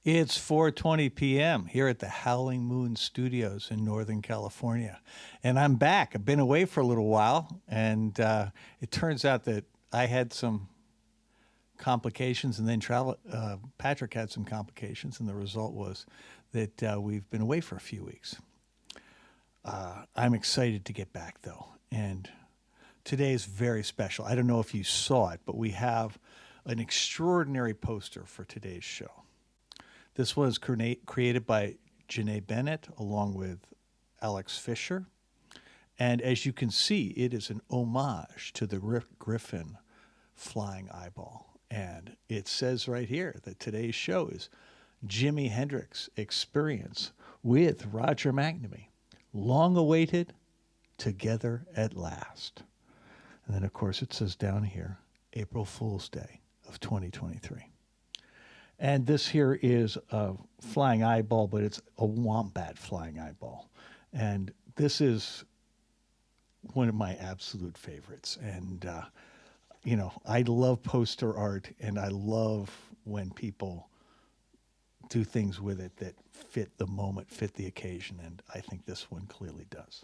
It's 4:20 p.m. here at the Howling Moon Studios in Northern California. And I'm back. I've been away for a little while, and it turns out that I had some complications, and then Patrick had some complications, and the result was that we've been away for a few weeks. I'm excited to get back, though, and today is very special. I don't know if you saw it, but we have an extraordinary poster for today's show. This was created by Janae Bennett along with Alex Fisher. And as you can see, it is an homage to the Griffin flying eyeball. And it says right here that today's show is Jimi Hendrix Experience with Roger McNamee. Long awaited, together at last. And then, of course, it says down here, April Fool's Day of 2023. And this here is a flying eyeball, but it's a wombat flying eyeball. And this is one of my absolute favorites. And, I love poster art, and I love when people do things with it that fit the moment, fit the occasion. And I think this one clearly does.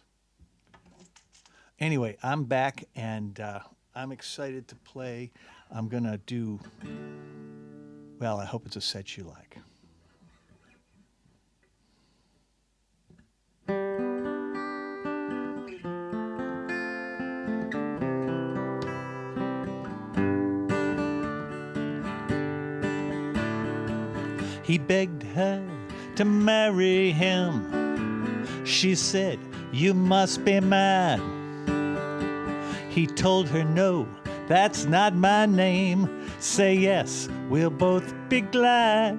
Anyway, I'm back, and I'm excited to play. I'm going to do... Well, I hope it's a set you like. He begged her to marry him. She said, "You must be mad." He told her, "No, that's not my name. Say yes, we'll both be glad."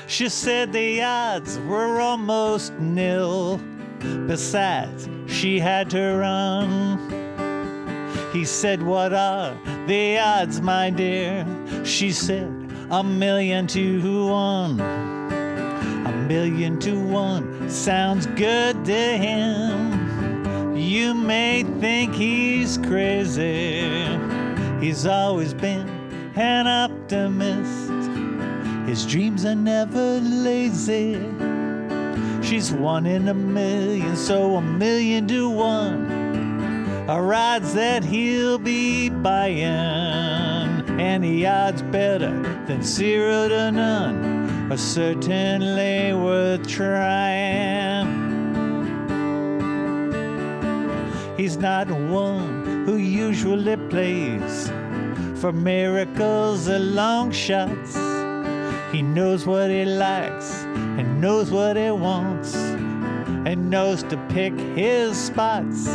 She said the odds were almost nil. Besides, she had to run. He said, "What are the odds, my dear?" She said, 1,000,000 to 1. 1,000,000 to 1 sounds good to him. You may think he's crazy. He's always been an optimist. His dreams are never lazy. She's 1 in 1,000,000, so 1,000,000 to 1 are odds that he'll be buying. Any odds better than 0 to none are certainly worth trying. He's not one who usually plays for miracles or long shots. He knows what he likes and knows what he wants and knows to pick his spots.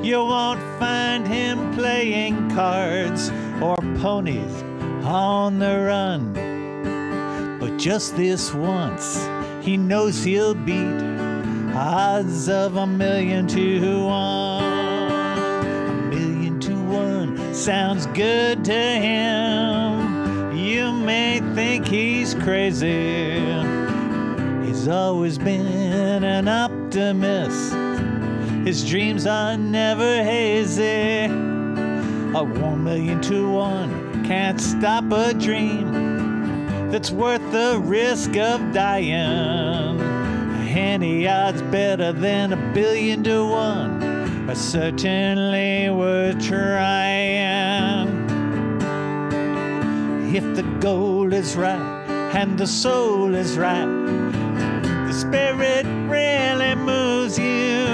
You won't find him playing cards or ponies on the run. But just this once, he knows he'll beat odds of 1,000,000 to 1. 1,000,000 to 1 sounds good to him. You may think he's crazy. He's always been an optimist. His dreams are never hazy. A 1,000,000 to 1 can't stop a dream that's worth the risk of dying. Any odds better than 1,000,000,000 to 1 are certainly worth trying. If the goal is right and the soul is right, the spirit really moves you.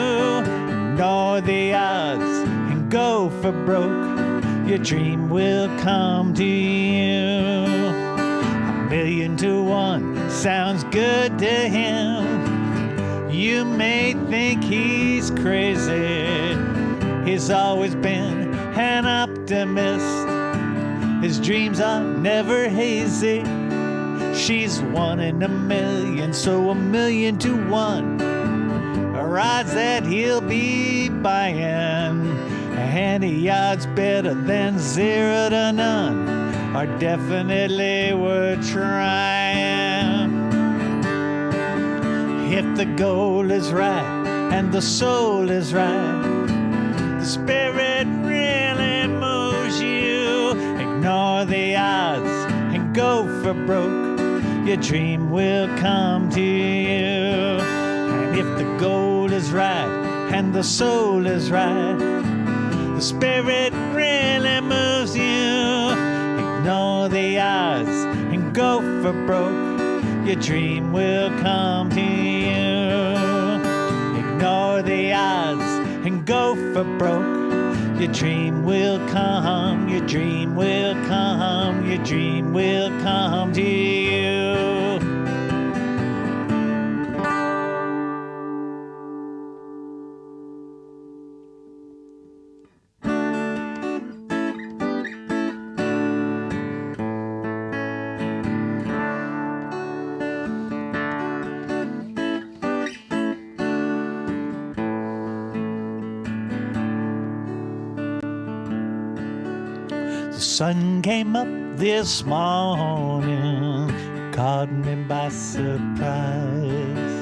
Ignore the odds and go for broke. Your dream will come to you. 1,000,000 to 1 sounds good to him. You may think he's crazy. He's always been an optimist. His dreams are never hazy. She's 1 in 1,000,000, so 1,000,000 to 1 are odds that he'll be buying. Any odds better than 0 to none are definitely worth trying. If the goal is right and the soul is right, the spirit really moves you. Ignore the odds and go for broke, your dream will come to you. And if the goal is right and the soul is right, the spirit really moves you. Ignore the odds and go for broke, your dream will come to you. Ignore the odds and go for broke, your dream will come, your dream will come, your dream will come to you. The sun came up this morning, caught me by surprise.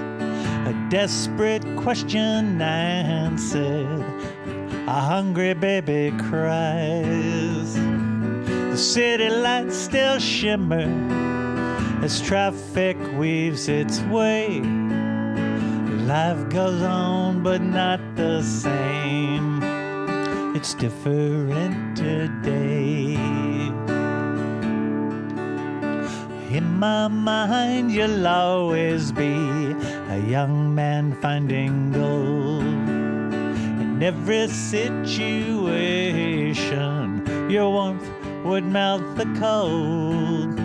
A desperate question answered, a hungry baby cries. The city lights still shimmer as traffic weaves its way. Life goes on, but not the same. It's different today. In my mind, you'll always be a young man finding gold. In every situation, your warmth would melt the cold.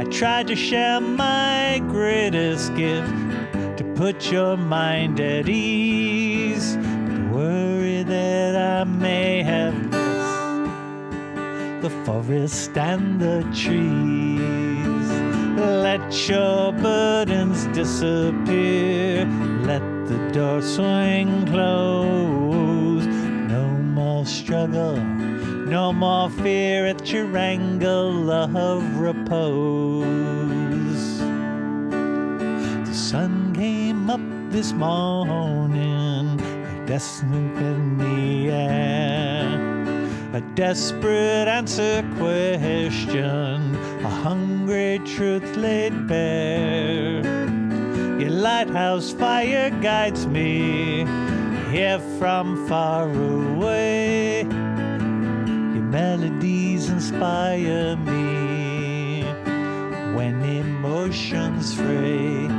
I tried to share my greatest gift, to put your mind at ease. Worry that I may have missed the forest and the trees. Let your burdens disappear, let the door swing close. No more struggle, no more fear at your angle of repose. The sun came up this morning, destined in the air. A desperate answer question, a hungry truth laid bare. Your lighthouse fire guides me here from far away. Your melodies inspire me when emotions fray.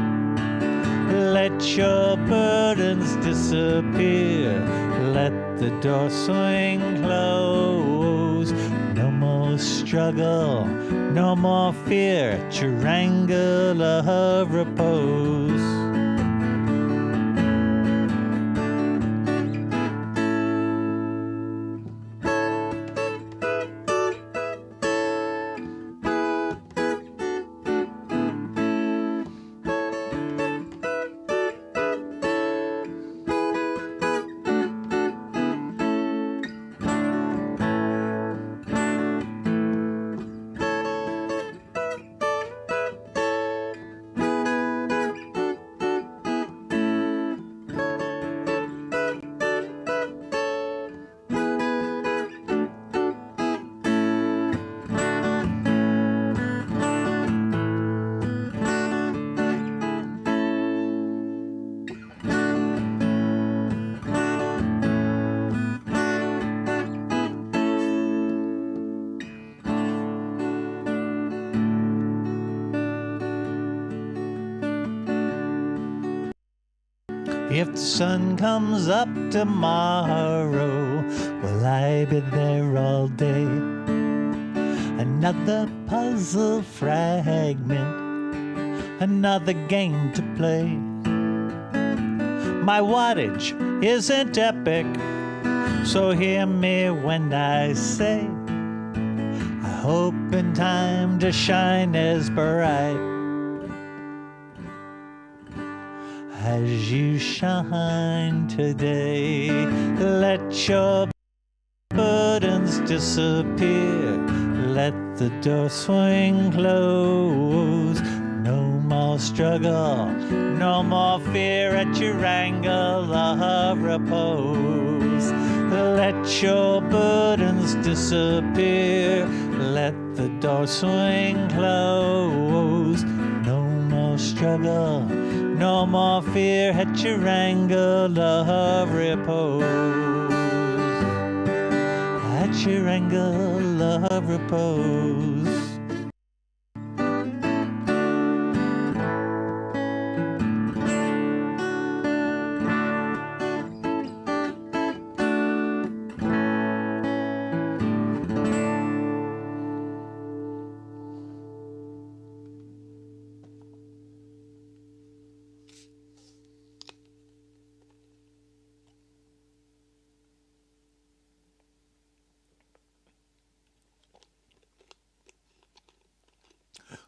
Let your burdens disappear, let the door swing close. No more struggle, no more fear at your angle of repose. If the sun comes up tomorrow, will I be there all day? Another puzzle fragment, another game to play. My wattage isn't epic, so hear me when I say, I hope in time to shine as bright as you shine today. Let your burdens disappear, let the door swing close. No more struggle, no more fear at your angle of repose. Let your burdens disappear, let the door swing closed. No more struggle, no more fear, at your angle of repose. At your angle of repose.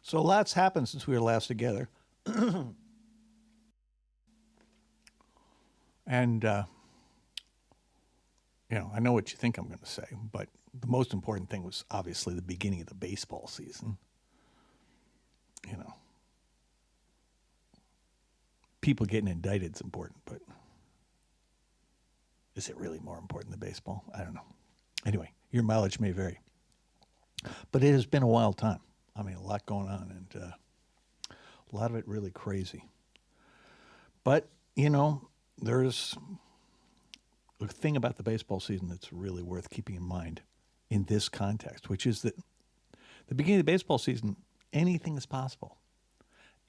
So a lot's happened since we were last together. And, I know what you think I'm going to say, but the most important thing was obviously the beginning of the baseball season. People getting indicted is important, but is it really more important than baseball? I don't know. Anyway, your mileage may vary. But it has been a wild time. I mean, a lot going on, and a lot of it really crazy. But, there's a thing about the baseball season that's really worth keeping in mind in this context, which is that the beginning of the baseball season, anything is possible,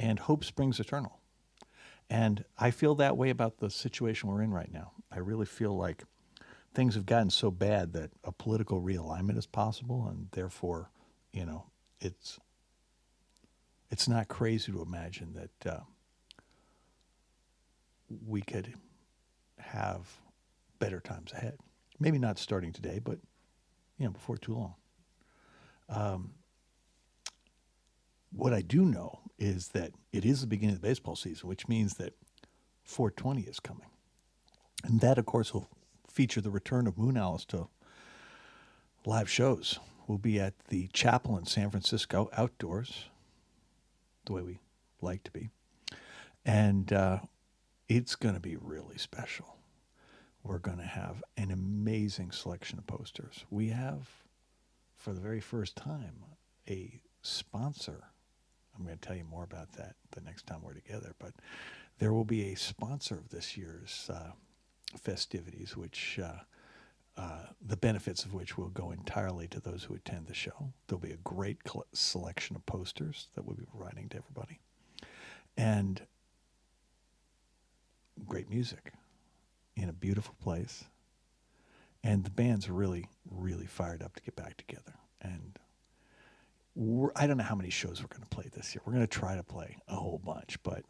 and hope springs eternal. And I feel that way about the situation we're in right now. I really feel like things have gotten so bad that a political realignment is possible, and therefore, it's not crazy to imagine that we could have better times ahead. Maybe not starting today, but before too long. What I do know is that it is the beginning of the baseball season, which means that 420 is coming. And that, of course, will feature the return of Moonalice to live shows. We'll be at the Chapel in San Francisco, outdoors, the way we like to be. And it's going to be really special. We're going to have an amazing selection of posters. We have, for the very first time, a sponsor. I'm going to tell you more about that the next time we're together. But there will be a sponsor of this year's festivities, which the benefits of which will go entirely to those who attend the show. There'll be a great selection of posters that we'll be providing to everybody. And great music in a beautiful place. And the band's really, really fired up to get back together. And I don't know how many shows we're going to play this year. We're going to try to play a whole bunch, but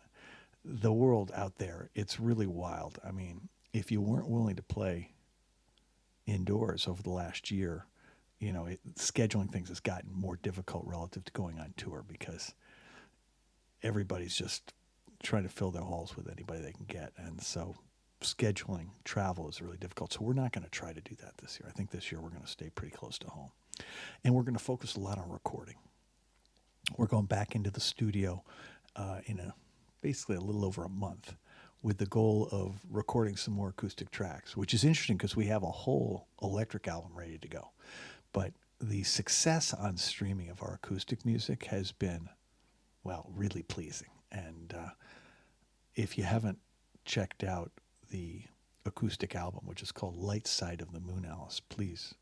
the world out there, it's really wild. I mean, if you weren't willing to play indoors over the last year, scheduling things has gotten more difficult relative to going on tour because everybody's just trying to fill their halls with anybody they can get. And so scheduling travel is really difficult. So we're not going to try to do that this year. I think this year we're going to stay pretty close to home. And we're going to focus a lot on recording. We're going back into the studio in basically a little over a month with the goal of recording some more acoustic tracks, which is interesting because we have a whole electric album ready to go. But the success on streaming of our acoustic music has been, really pleasing. And if you haven't checked out the acoustic album, which is called Light Side of the Moonalice, please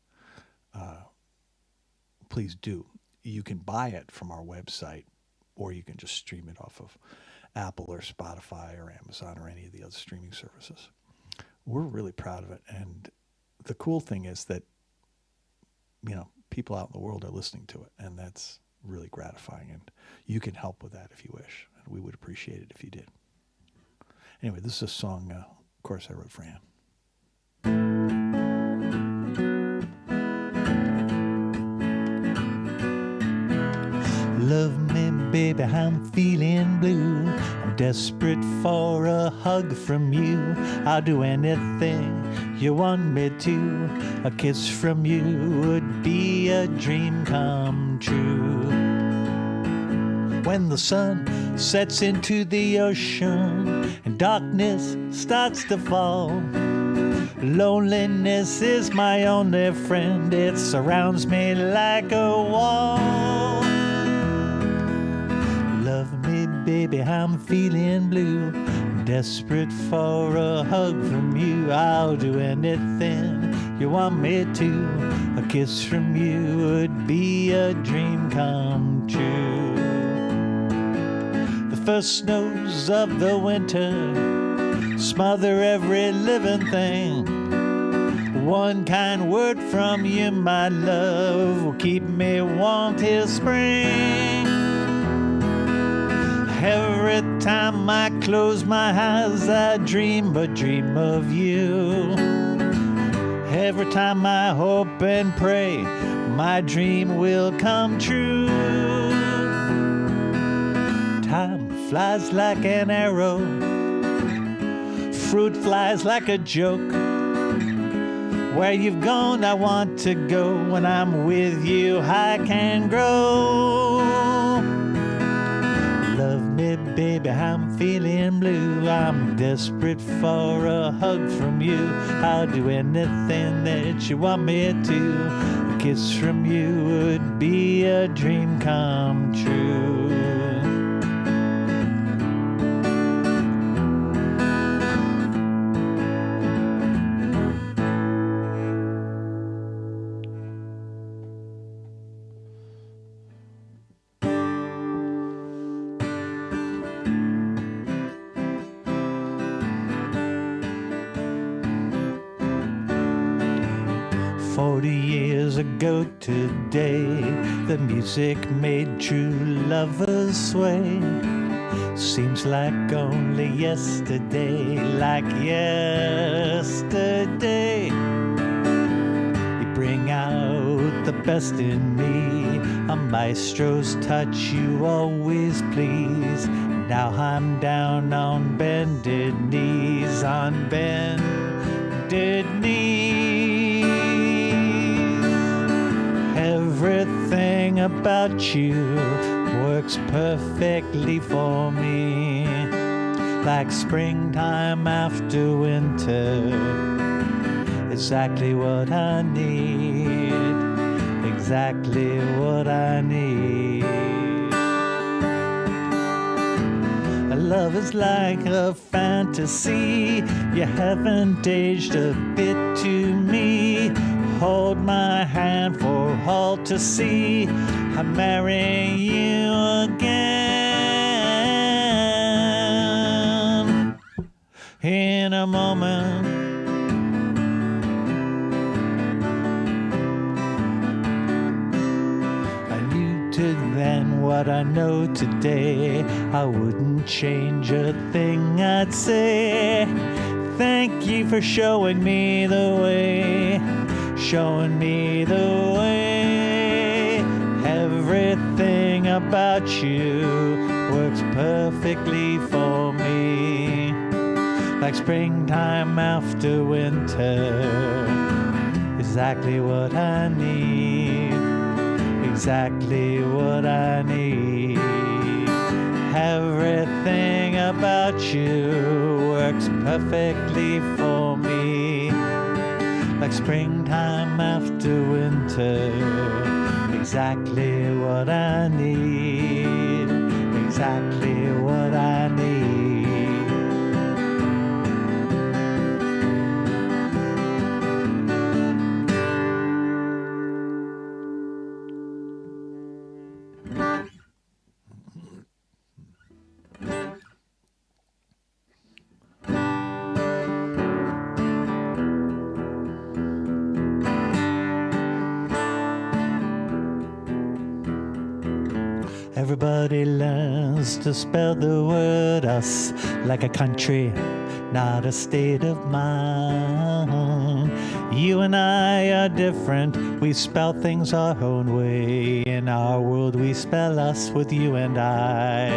do. You can buy it from our website, or you can just stream it off of Apple or Spotify or Amazon or any of the other streaming services. We're really proud of it. And the cool thing is that, people out in the world are listening to it, and that's really gratifying. And you can help with that if you wish. And we would appreciate it if you did. Anyway, this is a song, of course, I wrote for Ann. Love me, baby, I'm feeling blue. I'm desperate for a hug from you. I'll do anything you want me to. A kiss from you would be a dream come true. When the sun sets into the ocean and darkness starts to fall, Loneliness is my only friend. It surrounds me like a wall. Love me, baby, I'm feeling blue. Desperate for a hug from you. I'll do anything you want me to. A kiss from you would be a dream come true. The first snows of the winter smother every living thing. One kind word from you, my love, will keep me warm till spring. Every time I close my eyes, I dream a dream of you. Every time I hope and pray, my dream will come true. Time flies like an arrow, fruit flies like a joke. Where you've gone, I want to go. When I'm with you, I can grow. Love me, baby, I'm feeling blue. I'm desperate for a hug from you. I'll do anything that you want me to. A kiss from you would be a dream come true. 40 years ago today, the music made true lovers sway. Seems like only yesterday, like yesterday. You bring out the best in me, a maestro's touch you always please. Now I'm down on bended knees, on bended knees. Everything about you works perfectly for me, like springtime after winter, exactly what I need, exactly what I need. Love is like a fantasy, you haven't aged a bit to me. Hold my hand for all to see, I'm marrying you again in a moment. I knew to then what I know today, I wouldn't change a thing I'd say. Thank you for showing me the way, showing me the way. Everything about you works perfectly for me, like springtime after winter, exactly what I need, exactly what I need. Everything about you works perfectly for me, like springtime after winter, exactly what I need, exactly what I need. Everybody learns to spell the word us like a country, not a state of mind. You and I are different, we spell things our own way. In our world we spell us with you and I.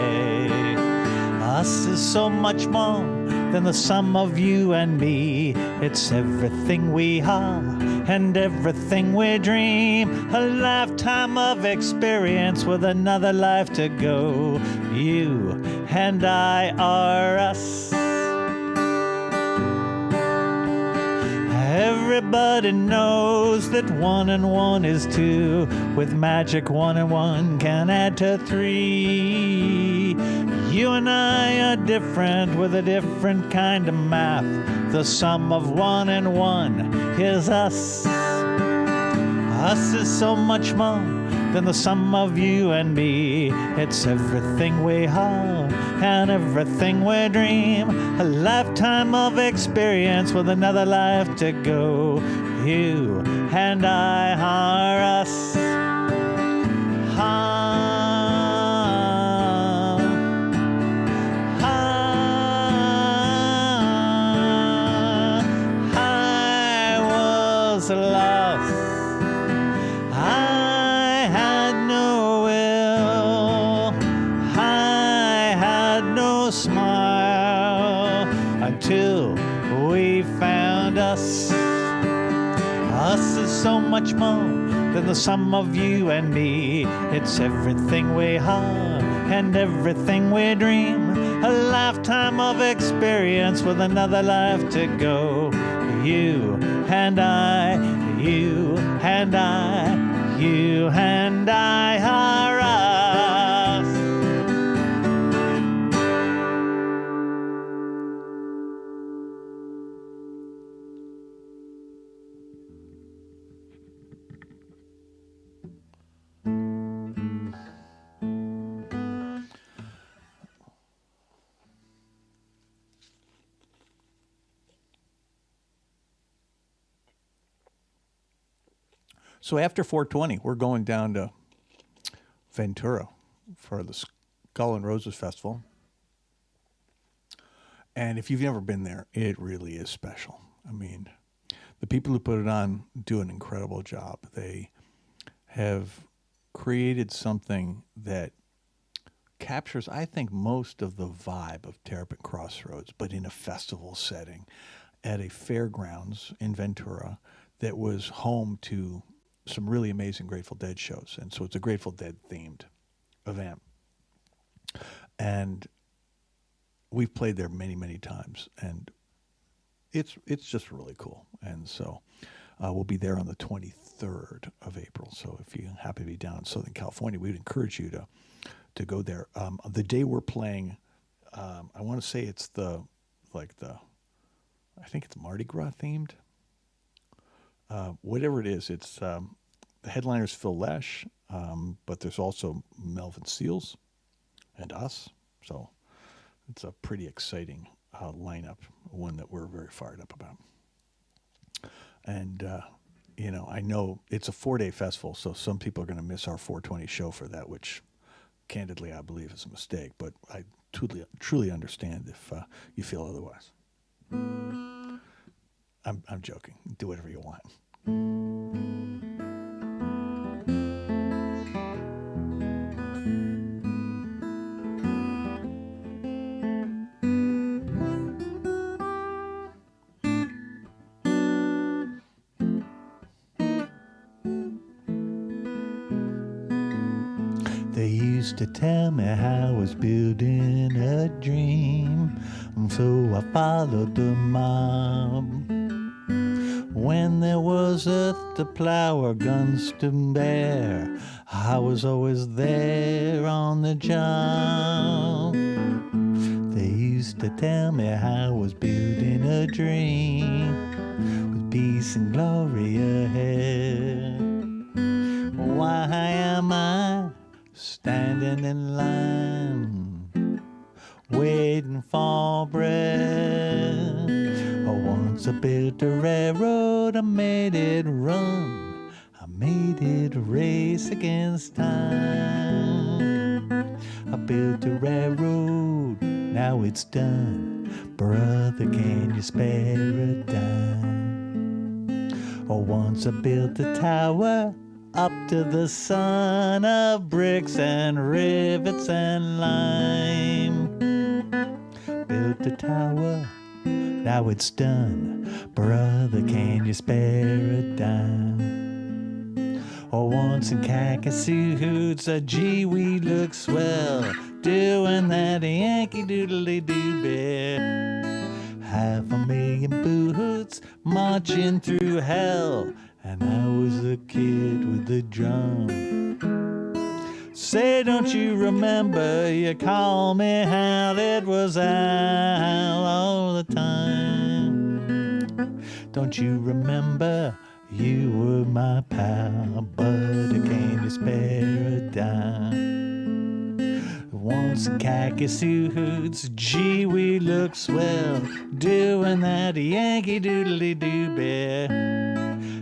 Us is so much more than the sum of you and me. It's everything we are and everything we dream. A lifetime of experience with another life to go. You and I are us. everybody knows that 1 and 1 is 2. With magic, 1 and 1 can add to 3. You and I are different with a different kind of math. The sum of 1 and 1 is us. Us is so much more than the sum of you and me. It's everything we hope and everything we dream. A lifetime of experience with another life to go. You and I are us. I was lost. I had no will. I had no smile until we found us. Us is so much more than the sum of you and me. It's everything we are and everything we dream. A lifetime of experience with another life to go. You and I, you and I, you and I are us. So after 420, we're going down to Ventura for the Skull and Roses Festival. And if you've never been there, it really is special. I mean, the people who put it on do an incredible job. They have created something that captures, I think, most of the vibe of Terrapin Crossroads, but in a festival setting at a fairgrounds in Ventura that was home to some really amazing Grateful Dead shows. And so it's a Grateful Dead themed event. And we've played there many, many times, and it's just really cool. And so we'll be there on the 23rd of April. So if you happen to be down in Southern California, we'd encourage you to go there. The day we're playing, I want to say it's I think it's Mardi Gras themed. Whatever it is, it's the headliner's Phil Lesh, but there's also Melvin Seals and us. So it's a pretty exciting lineup, one that we're very fired up about. And, I know it's a 4-day festival, so some people are going to miss our 420 show for that, which candidly I believe is a mistake, but I truly understand if you feel otherwise. I'm joking. Do whatever you want. They used to tell me how I was building a dream, so I followed the mob. When there was earth to plow or guns to bear, I was always there on the job. They used to tell me how I was building a dream, with peace and glory ahead. Why am I standing in line, waiting for breath? Once I built a railroad, I made it run, I made it race against time. I built a railroad, now it's done, brother, can you spare a dime? Once I built a tower up to the sun of bricks and rivets and lime. Built a tower, now it's done, brother, can you spare a dime? Once in Cacasoots, gee, we look swell, doing that Yankee Doodly Doo bit. 500,000 boots marching through hell, and I was a kid with a drum. Say, don't you remember, you call me Hal, it was Al all the time. Don't you remember, you were my pal, but I can't spare a dime. Once khaki suits, gee, we look swell, doing that Yankee Doodly-Doo bear.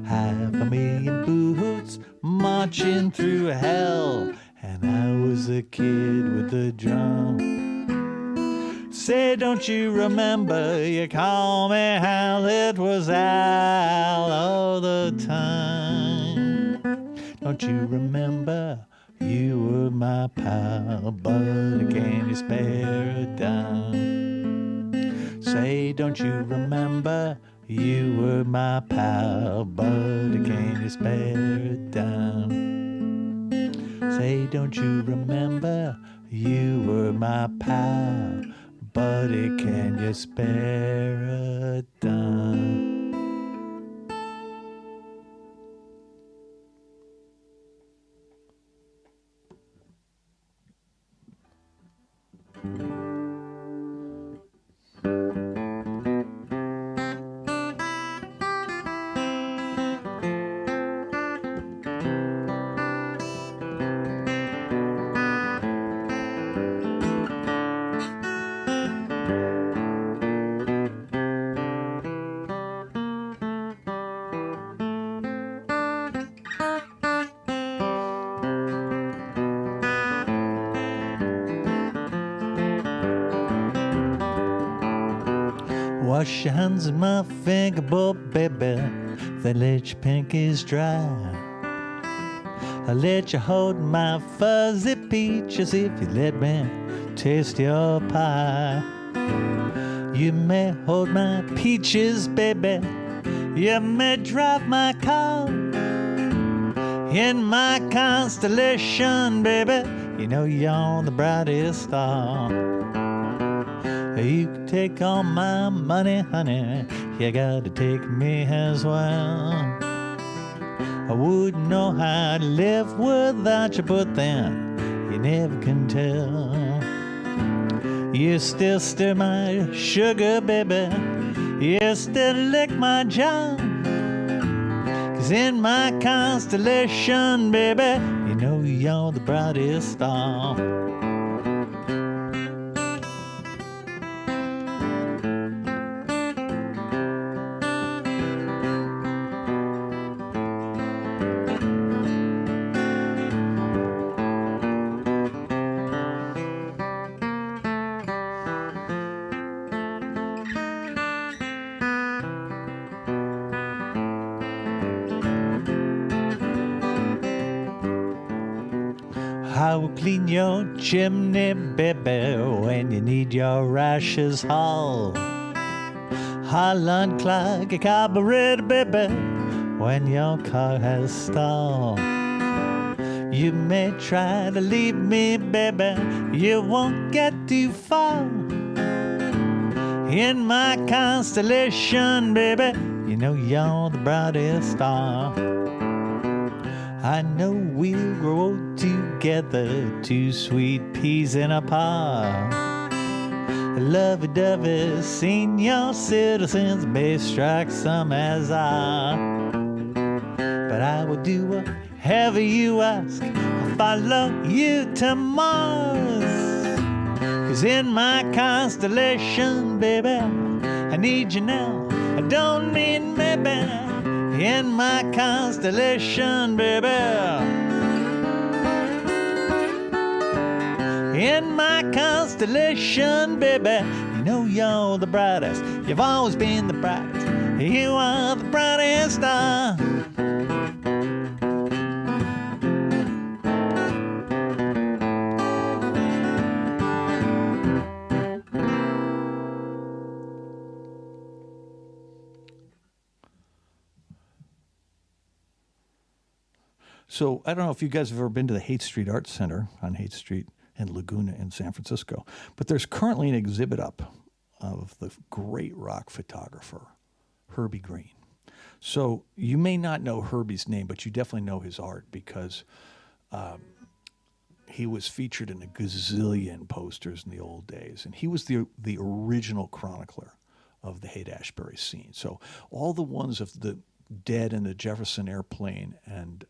500,000 boots marching through hell, and I was a kid with a drum. Say, don't you remember, you call me Hal, it was Al all the time. Don't you remember, you were my pal, but I can't spare a dime. Say, don't you remember, you were my pal, but I can't spare a dime. Say, don't you remember, you were my pal, buddy, can you spare a dime? Wash your hands in my fingerboard, baby, then let your pinkies dry. I'll let you hold my fuzzy peaches if you let me taste your pie. You may hold my peaches, baby, you may drive my car. In my constellation, baby, you know you're the brightest star. You can take all my money, honey, you gotta take me as well. I wouldn't know how to live without you, but then you never can tell. You still stir my sugar, baby, you still lick my jaw. 'Cause in my constellation, baby, you know you're the brightest star. I will clean your chimney, baby, when you need your ashes hauled. I'll unclog your carburetor, baby, when your car has stalled. You may try to leave me, baby, you won't get too far. In my constellation, baby, you know you're the brightest star. I know we'll grow old together, two sweet peas in a pod. Lovey-dovey senior citizens may strike some as I. But I will do whatever you ask, I'll follow you to Mars. 'Cause in my constellation, baby, I need you now, I don't mean maybe. In my constellation, baby. In my constellation, baby, you know you're the brightest. You've always been the brightest. You are the brightest star. So I don't know if you guys have ever been to the Haight Street Arts Center on Haight Street in Laguna in San Francisco, but there's currently an exhibit up of the great rock photographer, Herbie Green. So you may not know Herbie's name, but you definitely know his art because he was featured in a gazillion posters in the old days. And he was the original chronicler of the Haight-Ashbury scene. So all the ones of the Dead and the Jefferson Airplane and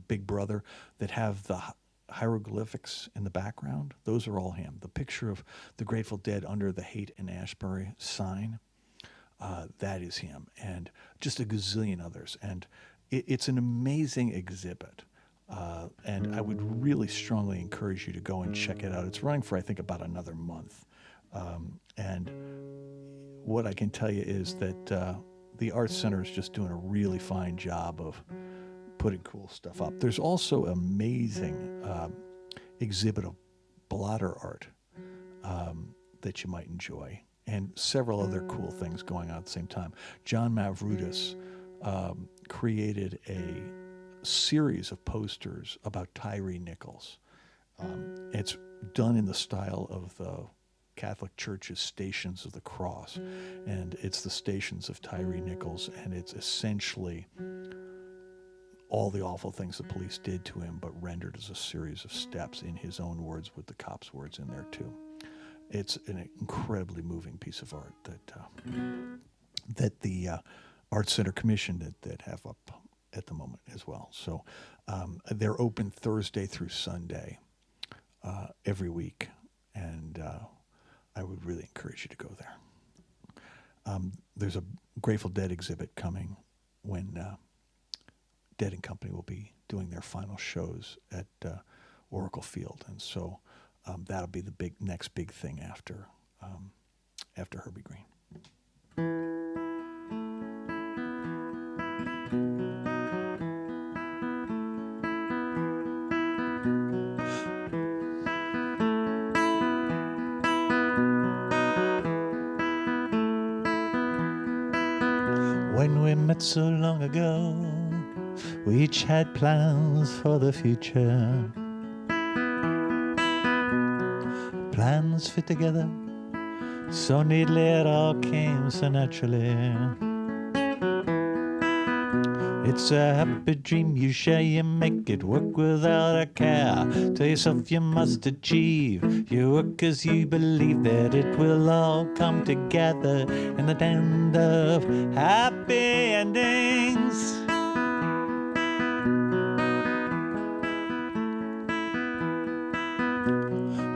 Big Brother that have the hieroglyphics in the background, those are all him. The picture of the Grateful Dead under the Haight and Ashbury sign, that is him, and just a gazillion others. And it's an amazing exhibit. And I would really strongly encourage you to go and check it out. It's running for, I think, about another month. And what I can tell you is that the Art Center is just doing a really fine job of putting cool stuff up. There's also an amazing exhibit of blotter art that you might enjoy, and several other cool things going on at the same time. John Mavridis created a series of posters about Tyree Nichols. It's done in the style of the Catholic Church's Stations of the Cross, and it's the Stations of Tyree Nichols, and it's essentially all the awful things the police did to him, but rendered as a series of steps in his own words with the cops' words in there too. It's an incredibly moving piece of art that the Art Center commissioned that have up at the moment as well. So they're open Thursday through Sunday every week, and I would really encourage you to go there. There's a Grateful Dead exhibit coming when Dead and Company will be doing their final shows at Oracle Field, and so that'll be the next big thing after Herbie Green. When we met so long ago, we each had plans for the future. Plans fit together so neatly, it all came so naturally. It's a happy dream you share, you make it work without a care. Tell yourself you must achieve, you work 'cause you believe that it will all come together in the end of happy endings.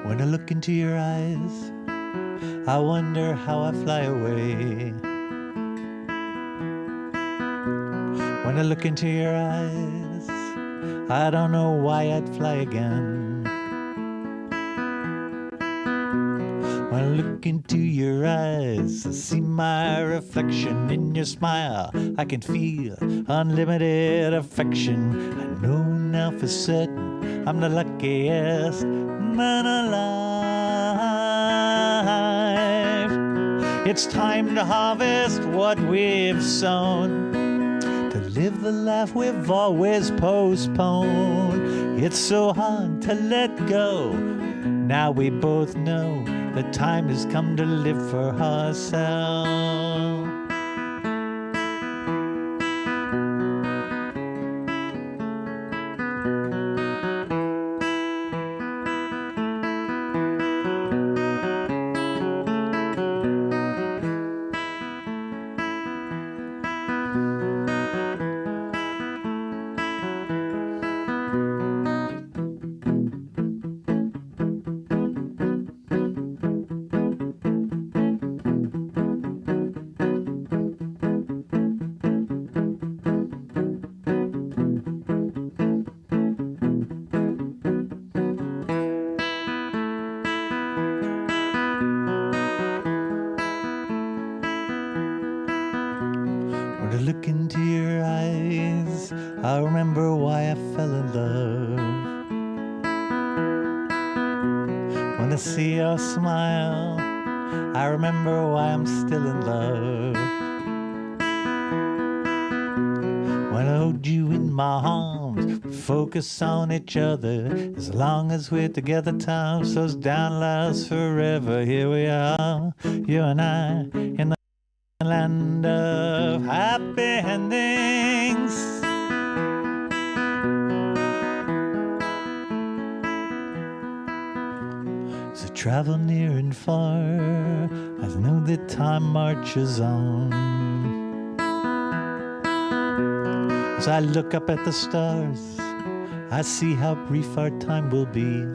When I look into your eyes, I wonder how I fly away. When I look into your eyes, I don't know why I'd fly again. When I look into your eyes, I see my reflection in your smile. I can feel unlimited affection. I know now for certain I'm the luckiest man alive. It's time to harvest what we've sown, to live the life we've always postponed. It's so hard to let go. Now we both know the time has come to live for ourselves. When I look into your eyes, I remember why I fell in love. When I see your smile, I remember why I'm still in love. When I hold you in my arms, homes. Focus on each other. As long as we're together, time slows down, lasts forever. Here we are, you and I, in the land of happy endings. So travel near and far, I know that time marches on. As I look up at the stars, I see how brief our time will be.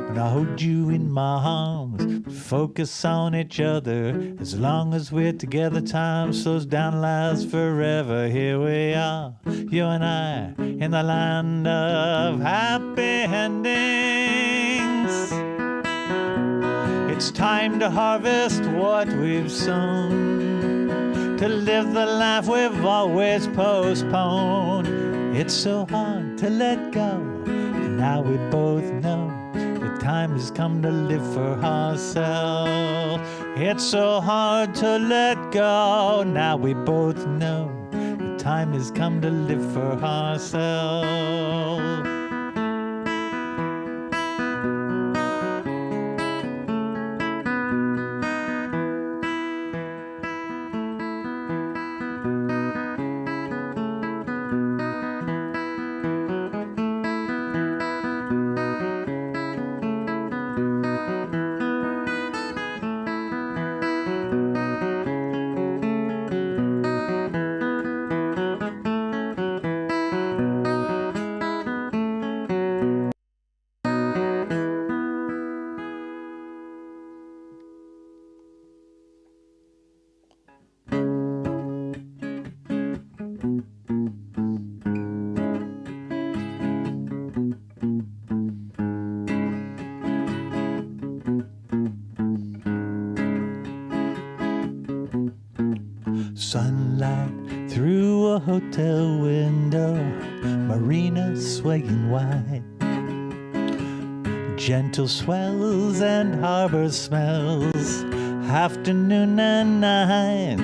When I hold you in my arms, focus on each other. As long as we're together, time slows down, lasts forever. Here we are, you and I, in the land of happy endings. It's time to harvest what we've sown, to live the life we've always postponed. It's so hard to let go, now we both know the time has come to live for ourselves. It's so hard to let go, now we both know the time has come to live for ourselves. Sunlight through a hotel window, marina swaying wide, gentle swells and harbor smells, afternoon and night.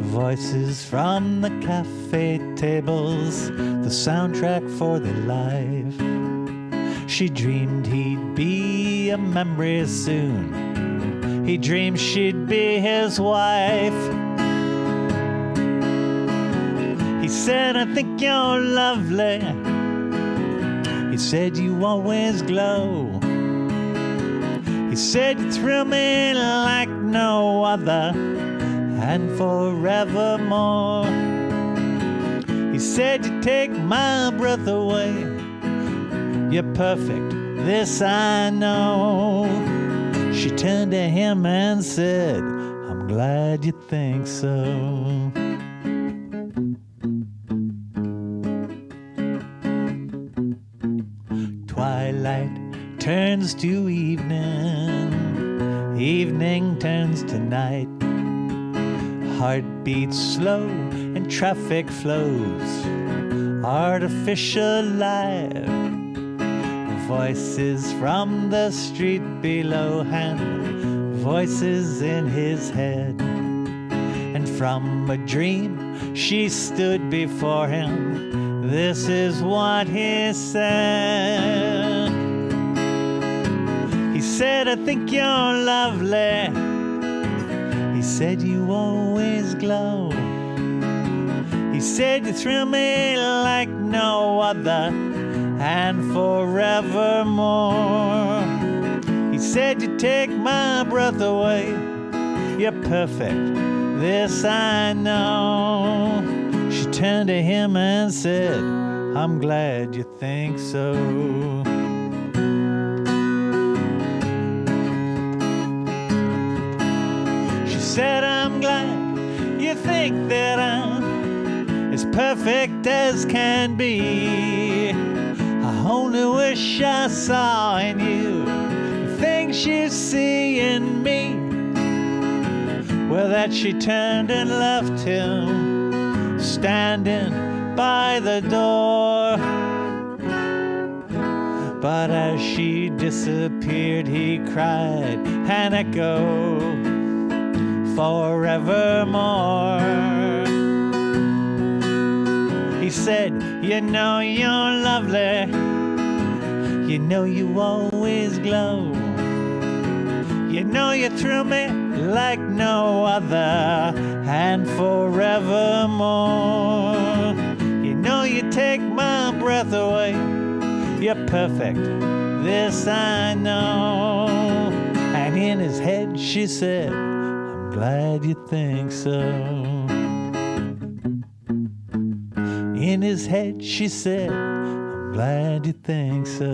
Voices from the cafe tables, the soundtrack for their life. She dreamed he'd be a memory soon. He dreamed she'd be his wife. He said, I think you're lovely. He said, you always glow. He said, you thrill me like no other, and forevermore. He said, you take my breath away. You're perfect, this I know. She turned to him and said, I'm glad you think so. Twilight turns to evening, evening turns to night. Heart beats slow and traffic flows, artificial life. Voices from the street below and voices in his head. And from a dream she stood before him. This is what he said. He said, I think you're lovely. He said, you always glow. He said, you thrill me like no other, and forevermore. He said, you take my breath away. You're perfect, this I know. She turned to him and said, I'm glad you think so. She said, I'm glad you think that I'm as perfect as can be. I only wish I saw in you the things you see in me. Well, that she turned and left him standing by the door. But as she disappeared, he cried an echo forevermore. He said, you know you're lovely, you know you always glow, you know you thrill me like no other, and forevermore. You know you take my breath away, you're perfect, this I know. And in his head she said, I'm glad you think so. In his head she said, I'm glad you think so.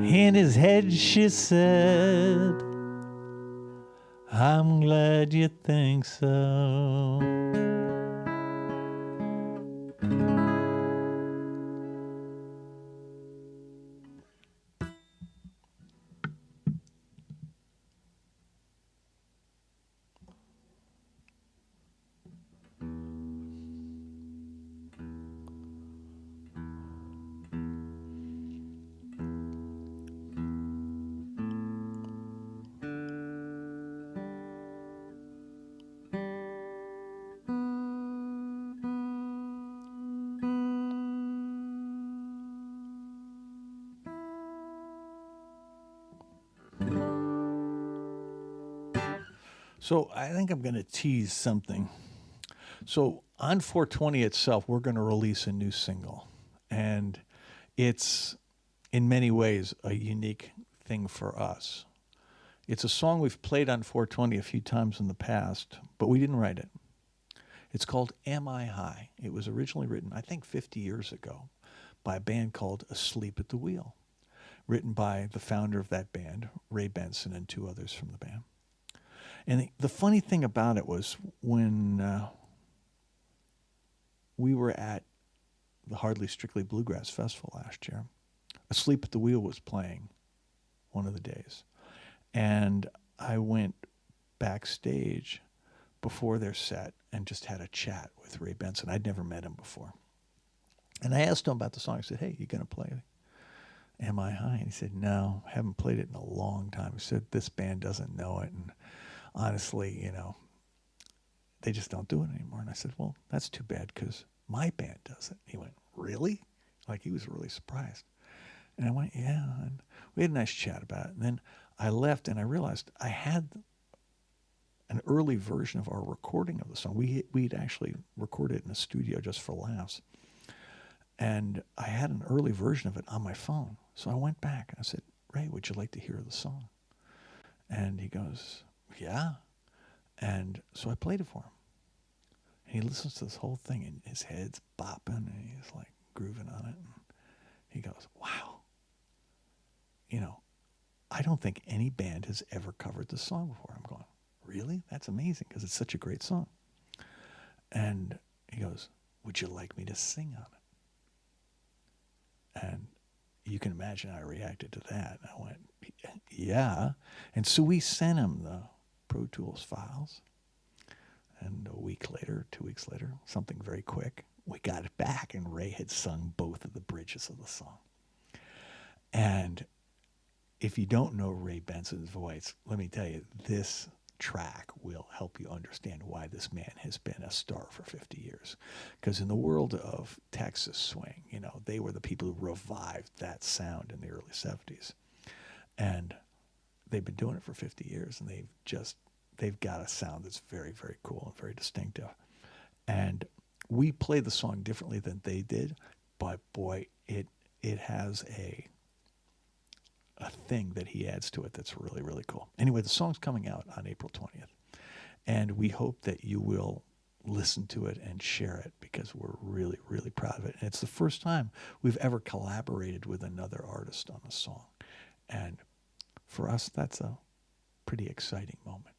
In his head she said, I'm glad you think so. So I think I'm going to tease something. So on 420 itself, we're going to release a new single. And it's, in many ways, a unique thing for us. It's a song we've played on 420 a few times in the past, but we didn't write it. It's called Am I High? It was originally written, I think, 50 years ago by a band called Asleep at the Wheel, written by the founder of that band, Ray Benson, and two others from the band. And the funny thing about it was when we were at the Hardly Strictly Bluegrass Festival last year, Asleep at the Wheel was playing one of the days. And I went backstage before their set and just had a chat with Ray Benson. I'd never met him before. And I asked him about the song. I said, hey, you going to play Am I High? And he said, no, haven't played it in a long time. He said, this band doesn't know it. And honestly, you know, they just don't do it anymore. And I said, well, that's too bad because my band does it. He went, really? Like he was really surprised. And I went, yeah. And we had a nice chat about it. And then I left and I realized I had an early version of our recording of the song. We'd actually recorded it in a studio just for laughs. And I had an early version of it on my phone. So I went back and I said, Ray, would you like to hear the song? And he goes, yeah. And so I played it for him. And he listens to this whole thing and his head's bopping and he's like grooving on it. And he goes, wow. You know, I don't think any band has ever covered this song before. I'm going, really? That's amazing because it's such a great song. And he goes, would you like me to sing on it? And you can imagine how I reacted to that. I went, yeah. And so we sent him the Pro Tools files. And a week later, 2 weeks later, something very quick, we got it back and Ray had sung both of the bridges of the song. And if you don't know Ray Benson's voice, let me tell you, this track will help you understand why this man has been a star for 50 years. Because in the world of Texas swing, you know, they were the people who revived that sound in the early 70s. And they've been doing it for 50 years, and they've got a sound that's very, very cool and very distinctive. And we play the song differently than they did, but boy, it has a thing that he adds to it that's really, really cool. Anyway, the song's coming out on April 20th, and we hope that you will listen to it and share it because we're really, really proud of it. And it's the first time we've ever collaborated with another artist on a song. And for us, that's a pretty exciting moment.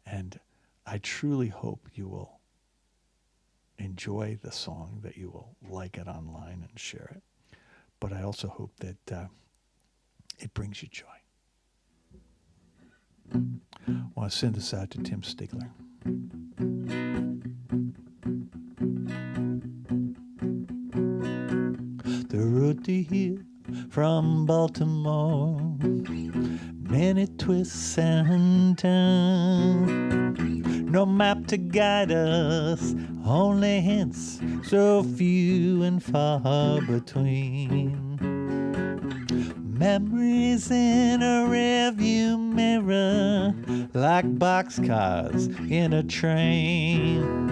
And I truly hope you will enjoy the song, that you will like it online and share it. But I also hope that it brings you joy. I want to send this out to Tim Stigler. The road to here from Baltimore, many twists and turns, no map to guide us only hints so few and far between. Memories in a rearview mirror, like boxcars in a train.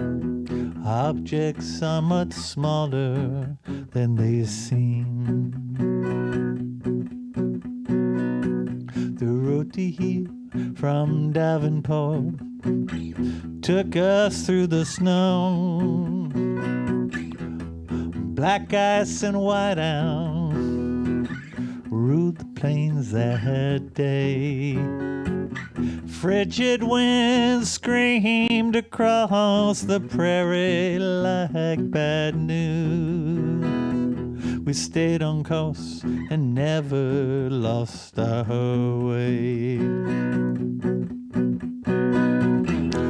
Objects are much smaller than they seem. The road to here from Davenport took us through the snow. Black ice and whiteout ruled the plains that day. Frigid winds screamed across the prairie like bad news. We stayed on course and never lost our way.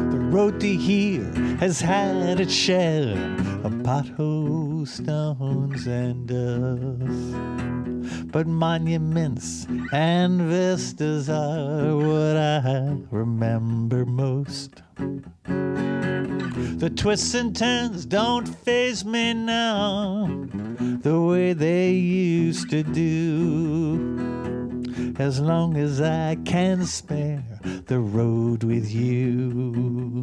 The road to here has had its share of potholes, stones, and dust. But monuments and vistas are what I remember most. The twists and turns don't faze me now the way they used to do. As long as I can spare the road with you.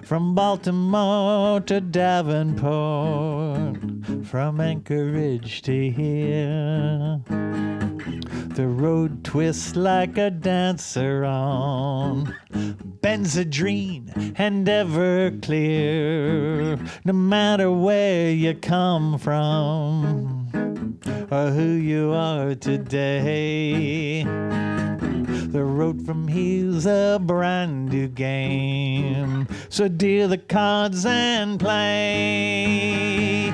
From Baltimore to Davenport, from Anchorage to here, the road twists like a dancer on Benzedrine and Everclear. No matter where you come from or who you are today, the road from here's a brand new game. So deal the cards and play.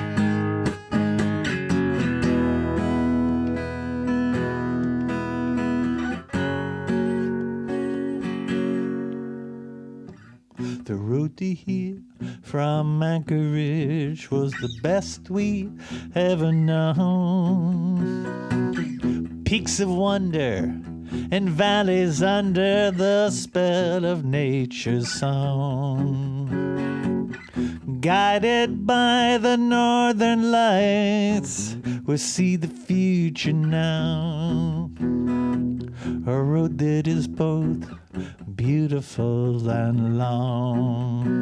The road to here from Anchorage was the best we ever known. Peaks of wonder and valleys under the spell of nature's song. Guided by the northern lights, we see the future now. A road that is both beautiful and long.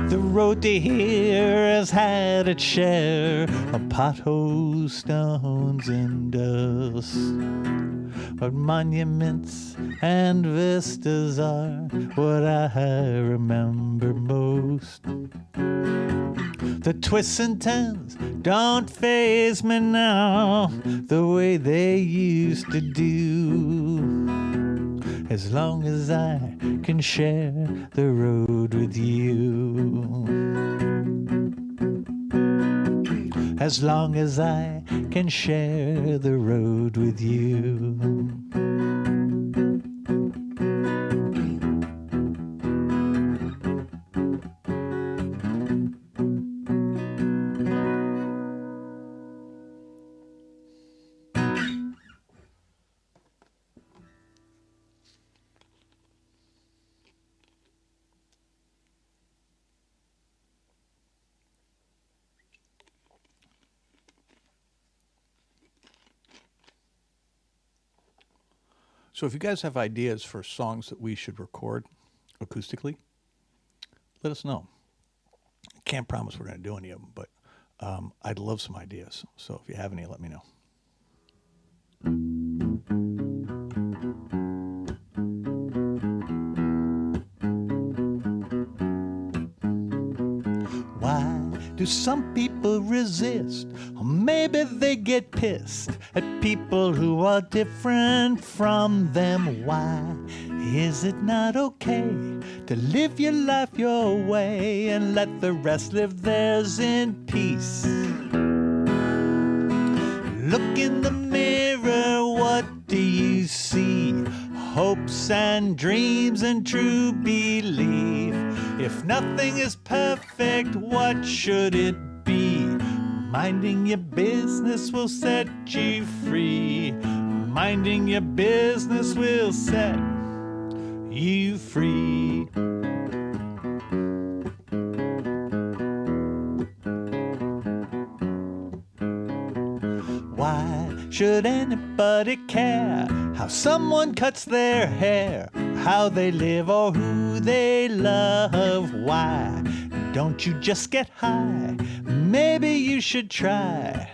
The road to here has had its share of potholes, stones, and dust. But monuments and vistas are what I remember most. The twists and turns don't faze me now the way they used to do. As long as I can share the road with you. As long as I can share the road with you. So if you guys have ideas for songs that we should record acoustically, let us know. I can't promise we're going to do any of them, but I'd love some ideas. So if you have any, let me know. Why do some people resist? Or maybe they get pissed at people who are different from them. Why is it not okay to live your life your way and let the rest live theirs in peace? Look in the mirror, what do you see? Hopes and dreams and true belief. If nothing is perfect, what should it be? Minding your business will set you free. Minding your business will set you free. Why should anybody care how someone cuts their hair, how they live or who they love? Why don't you just get high? Maybe you should try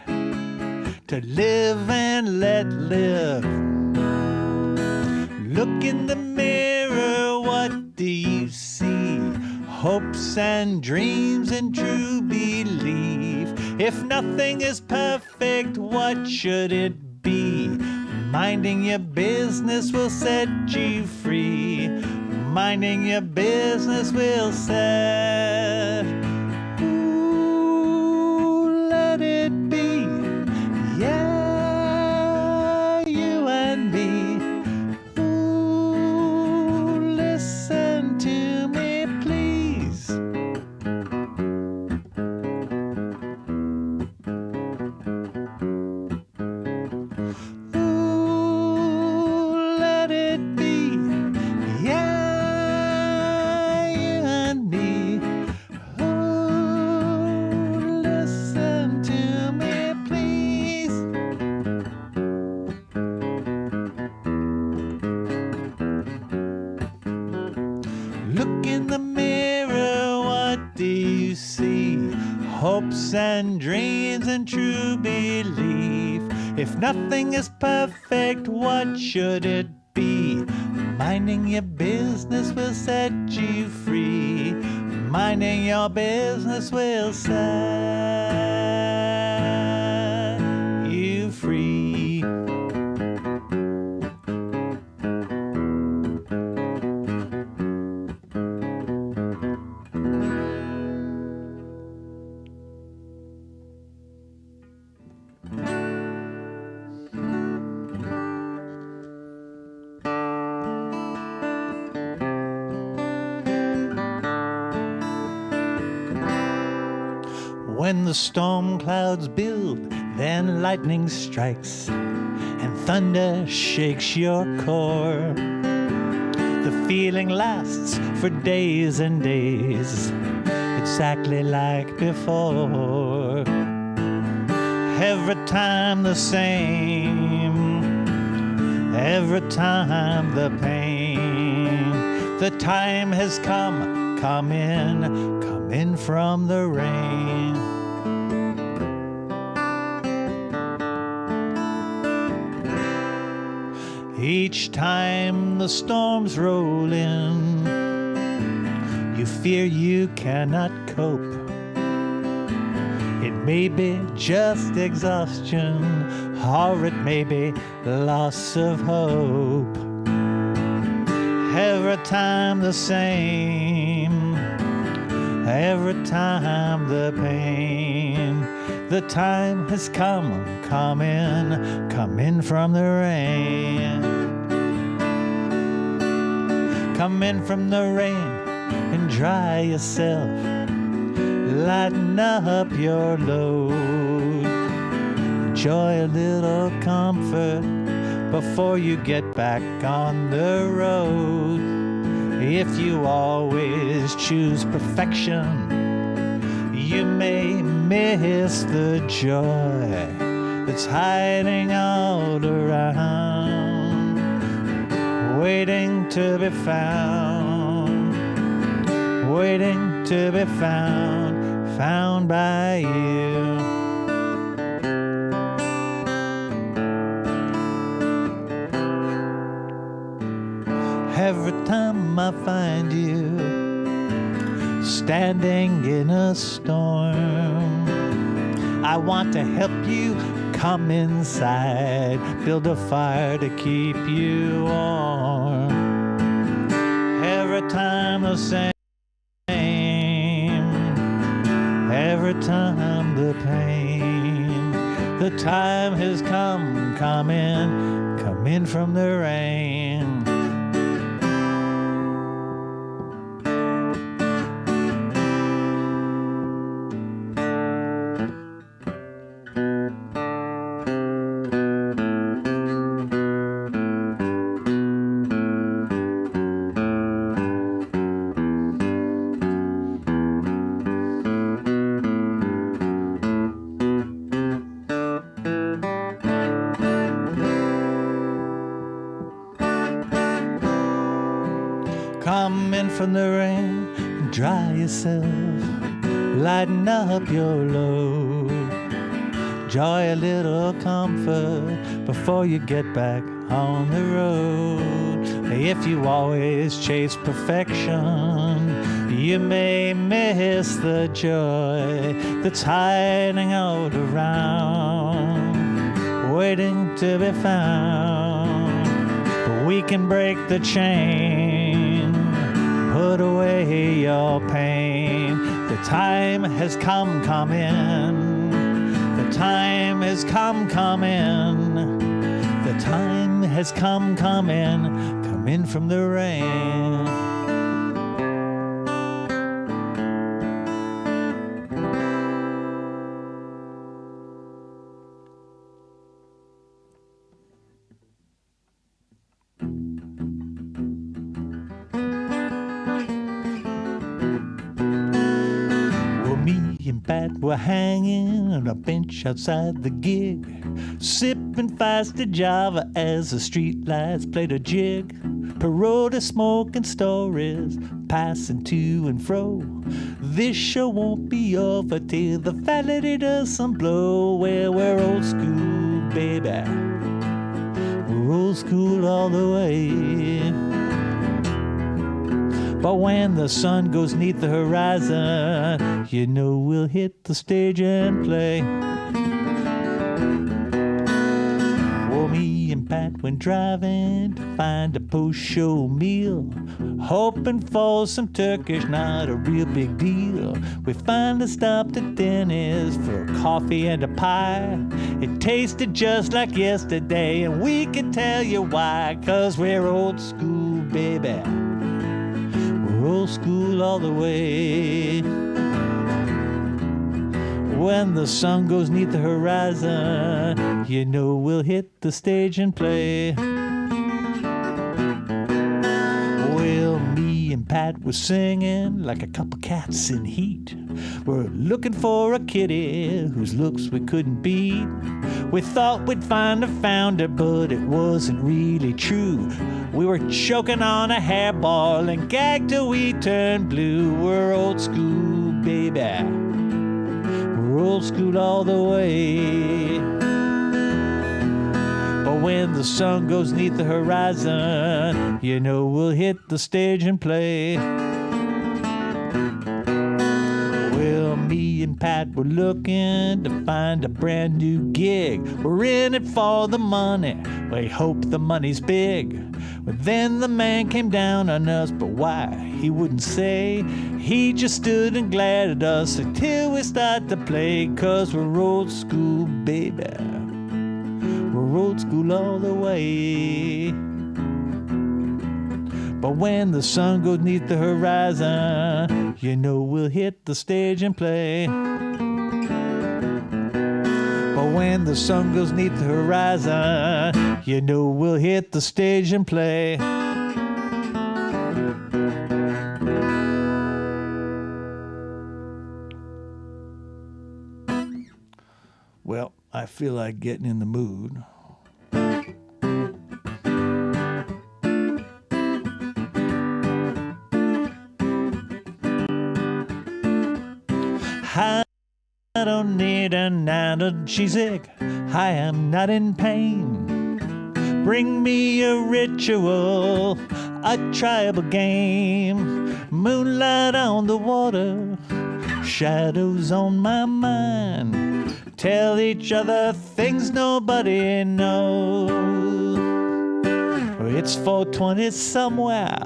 to live and let live. Look in the mirror, what do you see? Hopes and dreams and true belief. If nothing is perfect, what should it be? Minding your business will set you free. Minding your business will set. Ooh, let it be. Yeah, you and me. Ooh, listen to me, please. Ooh, let it be. Yeah, you and me. Ooh, listen to me, please. Look in the mirror, what do you see? Hopes and dreams and true belief. If nothing is perfect, what should it be? Minding your business will set you free. Minding your business will set you free. When the storm clouds build, then lightning strikes, and thunder shakes your core. The feeling lasts for days and days, exactly like before. Every time the same, every time the pain. The time has come in from the rain. Each time the storms roll in, you fear you cannot cope. It may be just exhaustion, or it may be loss of hope. Every time the same, every time the pain. The time has come in from the rain. Come in from the rain and dry yourself. Lighten up your load. Enjoy a little comfort before you get back on the road. If you always choose perfection, you may miss the joy that's hiding all around, waiting to be found, waiting to be found by you. Every time I find you standing in a storm, I want to help you come inside, build a fire to keep you warm. Every time the same, every time the pain. The time has come in from the rain. Come in from the rain and dry yourself. Lighten up your load. Enjoy a little comfort before you get back on the road. If you always chase perfection, you may miss the joy that's hiding all around, waiting to be found. But we can break the chain, put away your pain. The time has come in. The time has come in. The time has come in from the rain. Pat were hanging on a bench outside the gig, sipping feisty Java as the streetlights played a jig. Peroda smoking stories, passing to and fro. This show won't be over till the valley doesn't blow. Well, we're old school, baby. We're old school all the way. But when the sun goes 'neath the horizon, you know we'll hit the stage and play. Well, me and Pat went driving to find a post-show meal, hoping for some Turkish, not a real big deal. We finally stopped at Denny's for a coffee and a pie. It tasted just like yesterday, and we can tell you why, 'cause we're old school, baby. Old school all the way. When the sun goes 'neath the horizon, you know we'll hit the stage and play. Well, me and Pat were singing like a couple cats in heat. We're looking for a kitty whose looks we couldn't beat. We thought we'd find a founder, but it wasn't really true. We were choking on a hairball and gagged till we turned blue. We're old school, baby. We're old school all the way. But when the sun goes 'neath the horizon, you know we'll hit the stage and play. Well, me and Pat were looking to find a brand new gig. We're in it for the money. We hope the money's big. But then the man came down on us, but why? He wouldn't say. He just stood and glared at us until we start to play. 'Cause we're old school, baby. We're old school all the way. But when the sun goes 'neath the horizon, you know we'll hit the stage and play. But when the sun goes 'neath the horizon, you know we'll hit the stage and play. Well, I feel like getting in the mood. I don't need an analgesic. I am not in pain. Bring me a ritual, a tribal game. Moonlight on the water, shadows on my mind. Tell each other things nobody knows. It's 4:20 somewhere,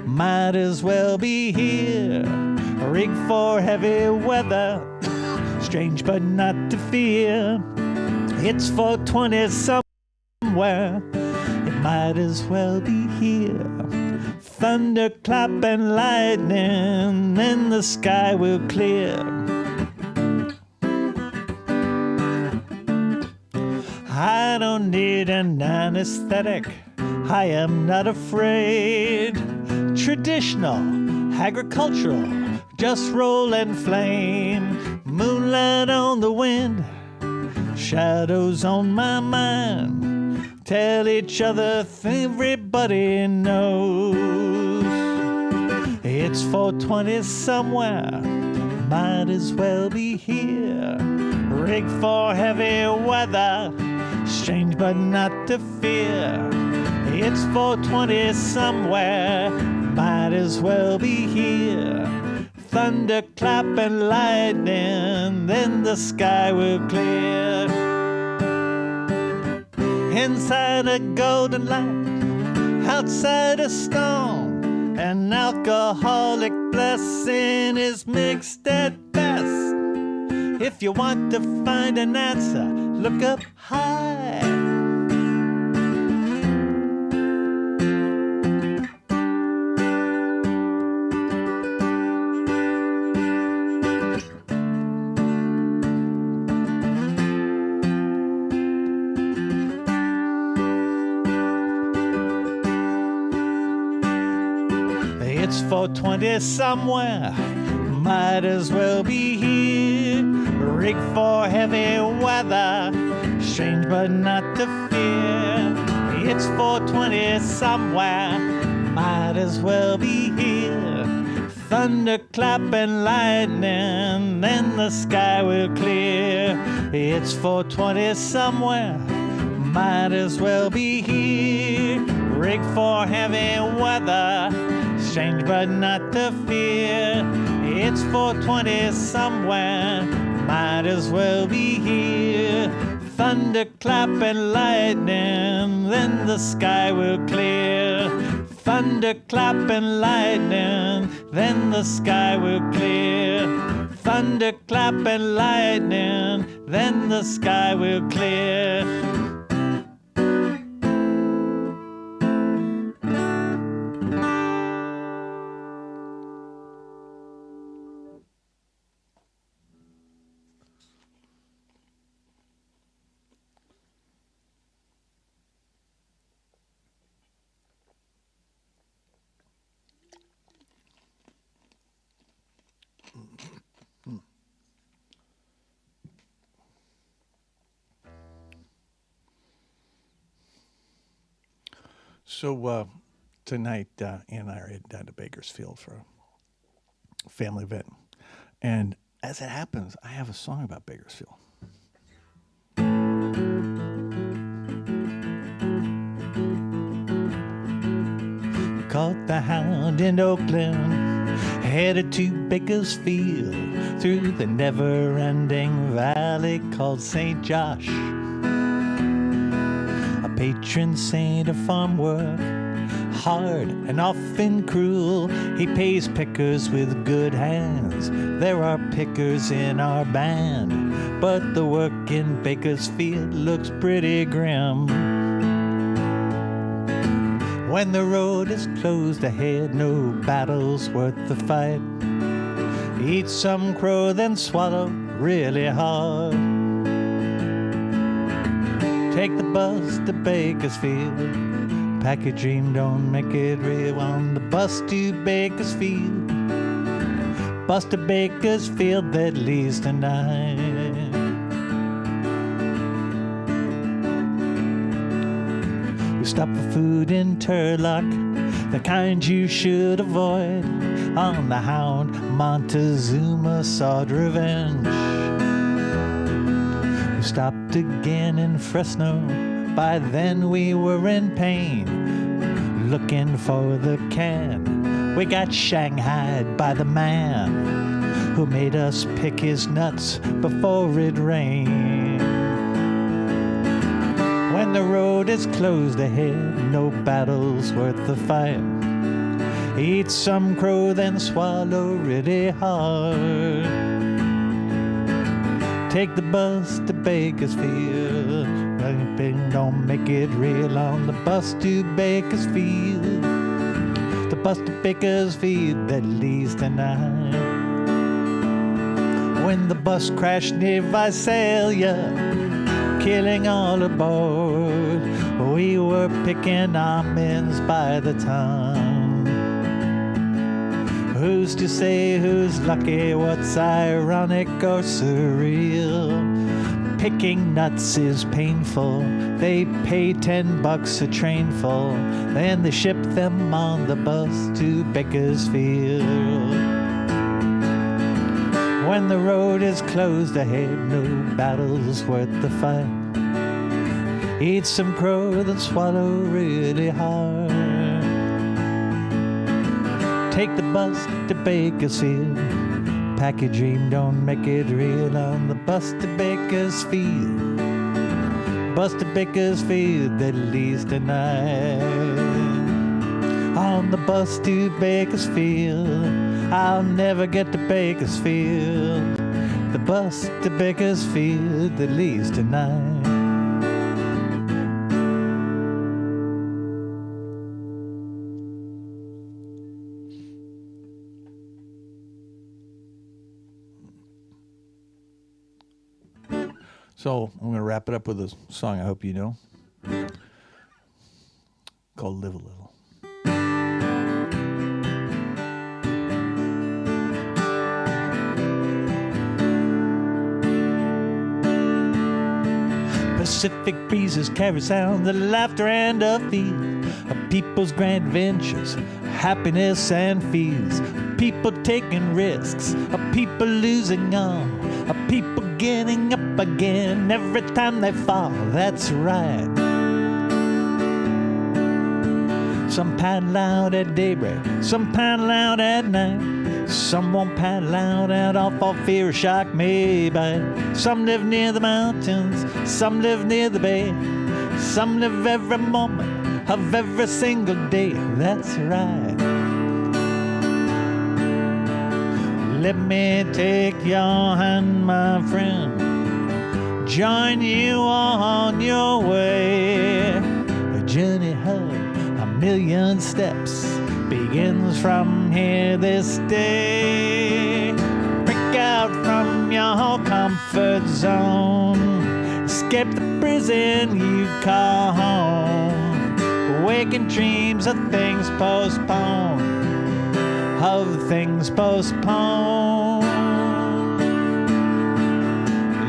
might as well be here. Rig for heavy weather, strange but not to fear. It's 4:20 somewhere, it might as well be here. Thunderclap and lightning, then the sky will clear. I don't need an anesthetic, I am not afraid. Traditional, agricultural, just roll and flame. Moonlight on the wind, shadows on my mind. Tell each other everybody knows. It's 4:20 somewhere, might as well be here. Rig for heavy weather, strange but not to fear. It's 4:20 somewhere, might as well be here. Thunderclap and lightning, then the sky will clear. Inside a golden light, outside a storm, an alcoholic blessing is mixed at best. If you want to find an answer, look up high. It's 4:20 somewhere, might as well be here. Rig for heavy weather, strange but not to fear. It's 4:20 somewhere, might as well be here. Thunderclap and lightning, then the sky will clear. It's 4:20 somewhere, might as well be here. Rig for heavy weather, strange but not to fear. It's 4:20 somewhere, might as well be here. Thunderclap and lightning, then the sky will clear. Thunderclap and lightning, then the sky will clear. Thunderclap and lightning, then the sky will clear. So tonight, Ann and I are heading down to Bakersfield for a family event. And as it happens, I have a song about Bakersfield. Caught the hound in Oakland, headed to Bakersfield, through the never-ending valley called St. Josh. Patron saint of farm work, hard and often cruel. He pays pickers with good hands. There are pickers in our band, but the work in Bakersfield looks pretty grim. When the road is closed ahead, no battle's worth the fight. Eat some crow, then swallow really hard. Take the bus to Bakersfield. Pack your dream, don't make it real. On the bus to Bakersfield. Bus to Bakersfield that leaves tonight. We stop for food in Turlock, the kind you should avoid. On the Hound, Montezuma sought revenge. Stopped again in Fresno. By then we were in pain, looking for the can. We got shanghaied by the man who made us pick his nuts before it rained. When the road is closed ahead, no battle's worth the fight. Eat some crow, then swallow really hard. Take the bus to Bakersfield. Don't make it real. On the bus to Bakersfield. The bus to Bakersfield that leaves tonight. When the bus crashed near Visalia, killing all aboard, we were picking almonds by the ton. Who's to say who's lucky, what's ironic or surreal? Picking nuts is painful. They pay $10 a train full. Then they ship them on the bus to Bakersfield. When the road is closed ahead, no battle's worth the fight. Eat some crow, then swallow really hard. Take the bus to Bakersfield. Pack your dream, don't make it real. On the bus to Bakersfield. Bus to Bakersfield that leaves tonight. On the bus to Bakersfield. I'll never get to Bakersfield. The bus to Bakersfield that leaves tonight. So I'm going to wrap it up with a song I hope you know, called Live a Little. Pacific breezes carry sound, the laughter and a feel of people's grand ventures, happiness and fears, people taking risks, of people losing all, of people getting up again every time they fall. That's right. Some paddle out at daybreak, some paddle out at night, some won't paddle out at all for fear a shark may bite. Some live near the mountains, some live near the bay, some live every moment of every single day. That's right. Let me take your hand, my friend, join you on your way. A journey of a million steps begins from here this day. Break out from your comfort zone, escape the prison you call home. Awaken dreams of things postponed, of things postponed.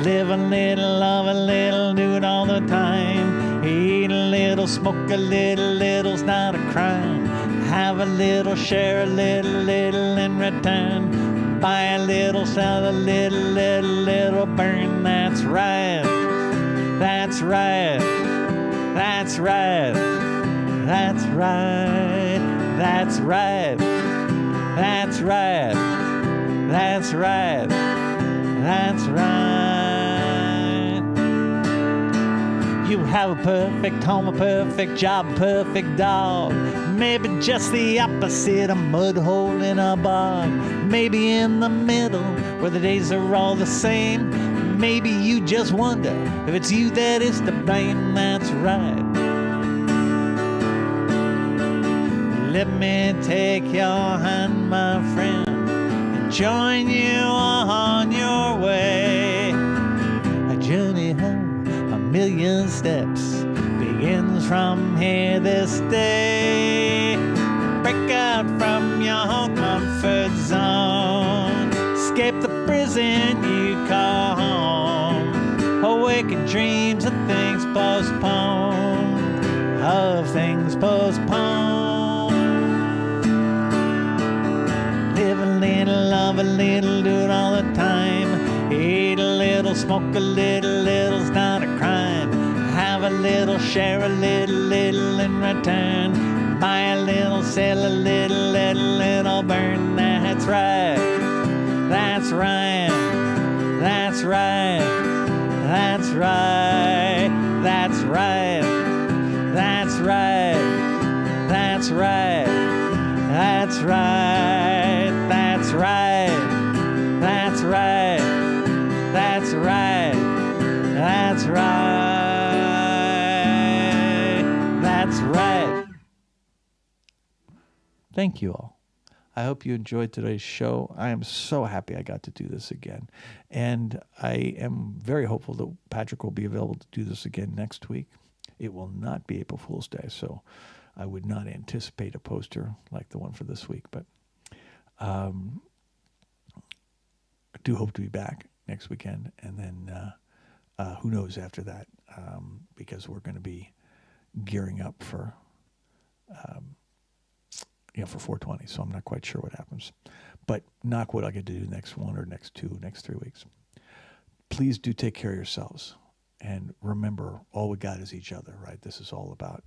Live a little, love a little, do it all the time. Eat a little, smoke a little, little's not a crime. Have a little, share a little, little in return. Buy a little, sell a little, little, little, burn. That's right. That's right. That's right. That's right. That's right. That's right. That's right. That's right. You have a perfect home, a perfect job, a perfect dog. Maybe just the opposite, a mud hole in a bog. Maybe in the middle, where the days are all the same. Maybe you just wonder if it's you that is to blame. That's right. Let me take your hand, my friend, and join you on your way. A journey home, a million steps begins from here this day. Break out from your comfort zone, escape the prison you call home. Awaken dreams of things postponed, of things postponed. Live a little, love a little, do it all the time. Eat a little, smoke a little, little's not a crime. Have a little, share a little, little in return. Buy a little, sell a little, little, little, burn. That's right. That's right. That's right. That's right. That's right. That's right. That's right. That's right. That's right. That's right. That's right. That's right. That's right. Thank you all. I hope you enjoyed today's show. I am so happy I got to do this again. And I am very hopeful that Patrick will be available to do this again next week. It will not be April Fool's Day, so I would not anticipate a poster like the one for this week. But I do hope to be back next weekend. And then Who knows after that? Because we're going to be gearing up for, for 420. So I'm not quite sure what happens. But knock wood, I'll get to do next one or next 3 weeks. Please do take care of yourselves. And remember, all we got is each other, right? This is all about,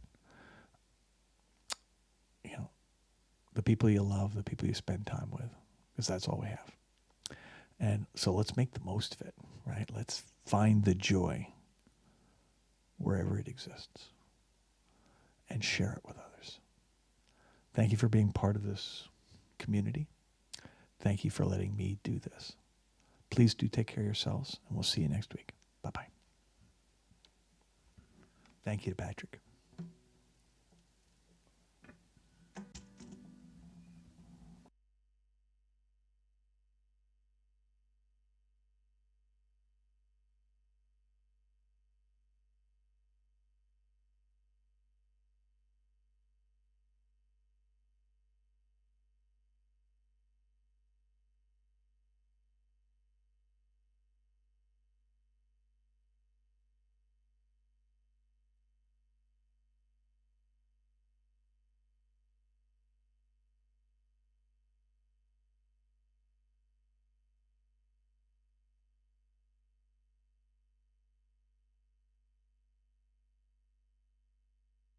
the people you love, the people you spend time with, because that's all we have. And so let's make the most of it, right? Let's find the joy wherever it exists and share it with others. Thank you for being part of this community. Thank you for letting me do this. Please do take care of yourselves, and we'll see you next week. Bye-bye. Thank you to Patrick.